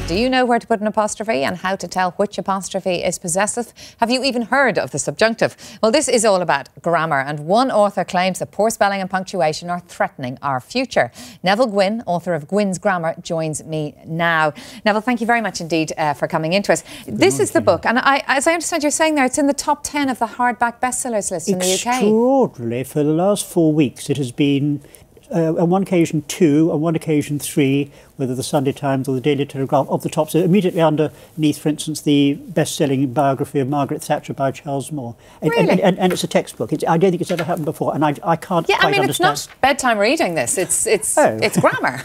Do you know where to put an apostrophe and how to tell which apostrophe is possessive? Have you even heard of the subjunctive? Well, this is all about grammar, and one author claims that poor spelling and punctuation are threatening our future. Neville Gwynne, author of Gwynne's Grammar, joins me now. Neville, thank you very much indeed for coming into us. This is the book, and as I understand you're saying there, it's in the top 10 of the hardback bestsellers list in the UK. Extraordinarily, for the last 4 weeks, it has been on one occasion 2, on one occasion 3, whether the Sunday Times or the Daily Telegraph, of the top. So immediately underneath, for instance, the best-selling biography of Margaret Thatcher by Charles Moore. Really? And it's a textbook. I don't think it's ever happened before, and I can't quite understand. It's not bedtime reading this. It's grammar.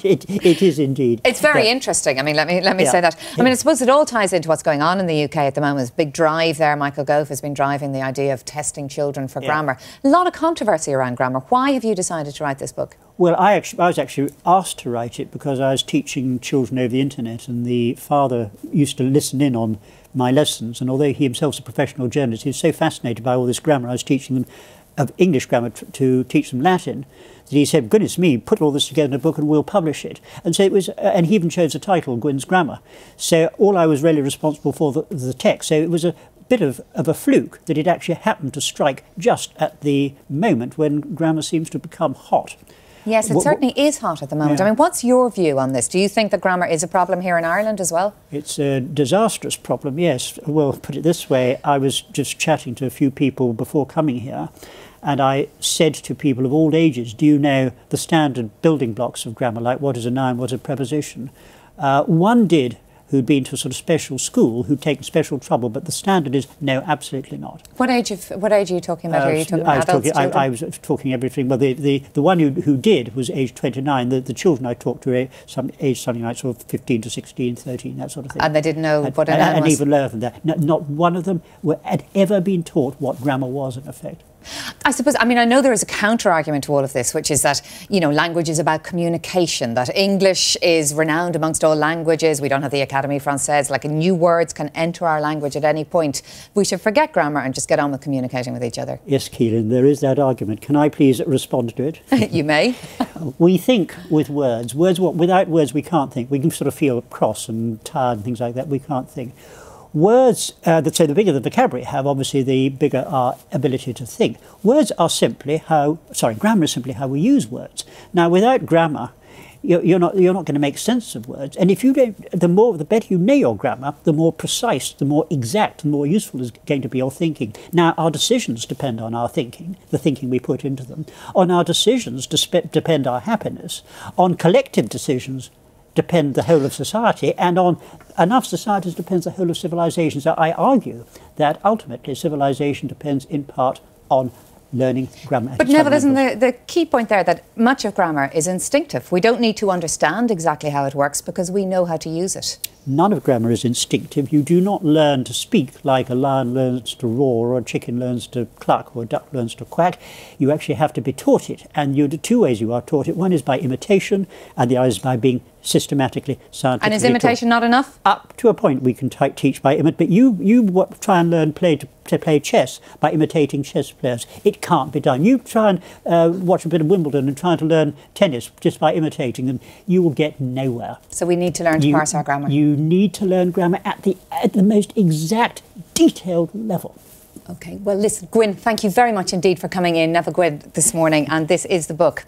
it is indeed. It's very interesting. I mean, let me say that. I mean, I suppose it all ties into what's going on in the UK at the moment. There's a big drive there. Michael Gove has been driving the idea of testing children for grammar. A lot of controversy around grammar. Why have you decided to write this book? Well, I was actually asked to write it because I was teaching children over the internet, and the father used to listen in on my lessons, and although he himself is a professional journalist, he was so fascinated by all this grammar. I was teaching them of English grammar to teach them Latin, that he said, goodness me, put all this together in a book and we'll publish it. And so it was, and he even chose the title, Gwynne's Grammar. So all I was really responsible for the text. So it was a bit of a fluke that it actually happened to strike just at the moment when grammar seems to become hot. Yes, it certainly is hot at the moment. Yeah. I mean, what's your view on this? Do you think that grammar is a problem here in Ireland as well? It's a disastrous problem, yes. Well, put it this way, I was just chatting to a few people before coming here, and I said to people of all ages, do you know the standard building blocks of grammar, like what is a noun, what is a preposition? One did, who'd been to a sort of special school, who'd taken special trouble, but the standard is no, absolutely not. What age are you talking about? Are you talking about adults, children? I was talking everything. Well, the one who did was age 29. The children I talked to age something like sort of 15 to 16, 13, that sort of thing. And they didn't know what a noun was? And even lower than that. Not one of them had ever been taught what grammar was, in effect. I suppose, I mean, I know there is a counter-argument to all of this, which is that, you know, language is about communication, that English is renowned amongst all languages. We don't have the Académie Française, like new words can enter our language at any point. We should forget grammar and just get on with communicating with each other. Yes, Keelin, there is that argument. Can I please respond to it? You may. We think with words. Without words we can't think. We can sort of feel cross and tired and things like that. We can't think. Words, so the bigger the vocabulary have, obviously the bigger our ability to think. Grammar is simply how we use words. Now, without grammar, you're not going to make sense of words. And if you don't, the better you know your grammar, the more precise, the more exact, the more useful is going to be your thinking. Now, our decisions depend on our thinking, the thinking we put into them. On our decisions depend our happiness. On collective decisions depend the whole of society, and on enough societies depends the whole of civilization. So I argue that ultimately civilization depends in part on learning grammar. But Neville, isn't the key point there that much of grammar is instinctive? We don't need to understand exactly how it works because we know how to use it. None of grammar is instinctive. You do not learn to speak like a lion learns to roar, or a chicken learns to cluck, or a duck learns to quack. You actually have to be taught it, and the two ways you are taught it. One is by imitation, and the other is by being systematically, scientifically. And is imitation not enough? Up to a point we can teach by imitation, but you try and learn to play chess by imitating chess players. It can't be done. You try and watch a bit of Wimbledon and try to learn tennis just by imitating them. You will get nowhere. So we need to learn to parse our grammar. You need to learn grammar at the most exact, detailed level. OK, well, listen, Gwynne, thank you very much indeed for coming in. Neville Gwynne this morning, and this is the book.